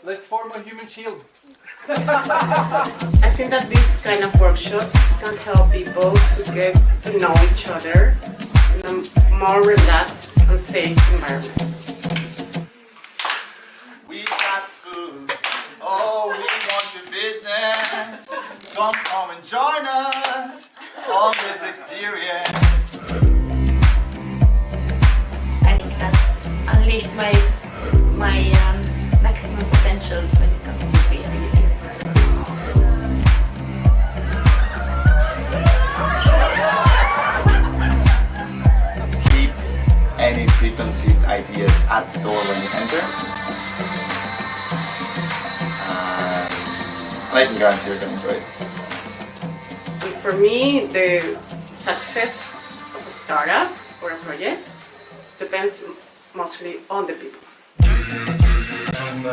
Let's form a human shield. I think that these kind of workshops can help people to get to know each other in a more relaxed and safe environment. We got food. Oh, we want your business. Come and join us on this experience. I think that unleashed my maximum potential when it comes to creativity. Keep any preconceived ideas at the door when you enter. I can guarantee you're going to enjoy it. And for me, the success of a startup or a project depends mostly on the people. And,